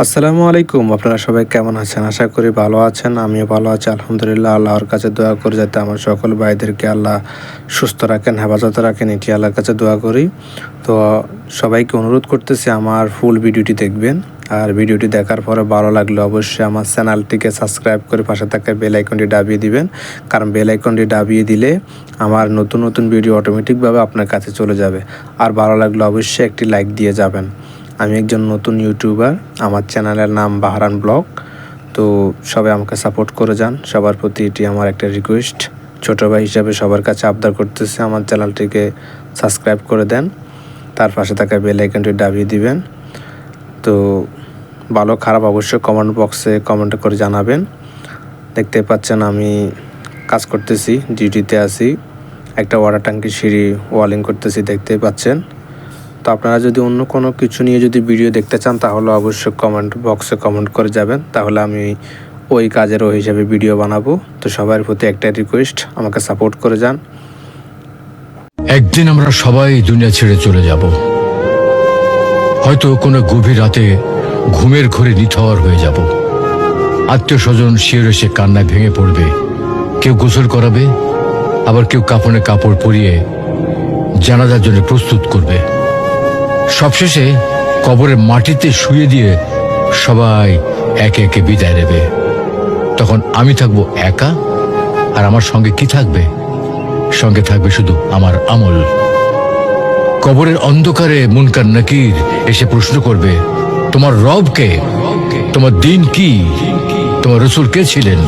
আসসালামু আলাইকুম। আপনারা সবাই কেমন আছেন? আশা করি ভালো আছেন। আমিও ভালো আছি আলহামদুলিল্লাহ। আল্লাহর কাছে দোয়া করি যাতে আমার সকল ভাইদেরকে আল্লাহ সুস্থ রাখেন, হেফাজতে রাখেন, এটি আল্লাহর কাছে দোয়া করি। তো সবাইকে অনুরোধ করতেছি আমার ফুল ভিডিওটি দেখবেন। আর ভিডিওটি দেখার পরে ভালো লাগলে অবশ্যই আমার চ্যানেলটিকে সাবস্ক্রাইব করে পাশে থাকা বেল আইকনটি দাবিয়ে দিবেন। কারণ বেল আইকনটি দাবিয়ে দিলে আমার নতুন নতুন ভিডিও অটোমেটিকভাবে আপনার কাছে চলে যাবে। আর ভালো লাগলে অবশ্যই একটি লাইক দিয়ে যাবেন। আমি একজন নতুন ইউটিউবার, আমার চ্যানেলের নাম বাহারান ব্লগ। তো সবাই আমাকে সাপোর্ট করে যান, সবার প্রতি এটি আমার একটা রিকোয়েস্ট। ছোটো ভাই হিসাবে সবার কাছে আবদার করতেছে আমার চ্যানেলটিকে সাবস্ক্রাইব করে দেন, তার পাশে থাকা বেল আইকনটি দাবিয়ে দিবেন। তো ভালো খারাপ অবশ্যই কমেন্ট বক্সে কমেন্ট করে জানাবেন। দেখতে পাচ্ছেন আমি কাজ করতেছি, ডিউটিতে আছি, একটা ওয়াটার ট্যাঙ্কির সিঁড়ি ওয়ালিং করতেছি, দেখতেই পাচ্ছেন। তো আপনারা যদি অন্য কোনো কিছু নিয়ে যদি ভিডিও দেখতে চান তাহলে অবশ্যই কমেন্ট বক্সে কমেন্ট করে যাবেন, তাহলে আমি ওই কাজের ওই হিসাবে ভিডিও বানাবো। তো সবার প্রতি একটা রিকোয়েস্ট, আমাকে সাপোর্ট করে যান। একদিন আমরা সবাই দুনিয়া ছেড়ে চলে যাব। হয়তো কোনো গভীর রাতে ঘুমের ঘোরে নিথর হয়ে যাব। আত্মীয় স্বজন শিয়রে সে কান্নায় ভেঙে পড়বে। কেউ গোসল করাবে, আবার কেউ কাফনে কাপড় পরিয়ে জানাজার জন্য প্রস্তুত করবে। সবশেষে কবরের মাটিতে শুয়ে দিয়ে সবাই একে একে বিদায় নেবে। তখন আমি থাকবো একা, আর আমার সঙ্গে কি থাকবে? সঙ্গে থাকবে শুধু আমার আমল। কবরের অন্ধকারে মুনকার নাকির এসে প্রশ্ন করবে, তোমার রব কে? তোমার দিন কি? তোমার রাসূল কে ছিলেন?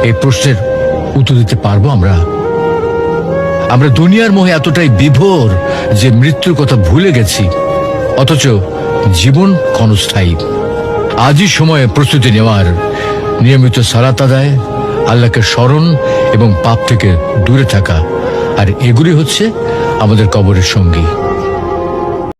এই প্রশ্নের উত্তর দিতে পারবো আমরা? আমরা দুনিয়ার মোহে এতটাই বিভোর যে মৃত্যুর কথা ভুলে গেছি, অথচ জীবন ক্ষণস্থায়ী। আজই সময়ে প্রস্তুতি নেওয়ার, নিয়মিত সালাত আদায়, আল্লাহকে স্মরণ এবং পাপ থেকে দূরে থাকা, আর এগুলি হচ্ছে আমাদের কবরের সঙ্গী।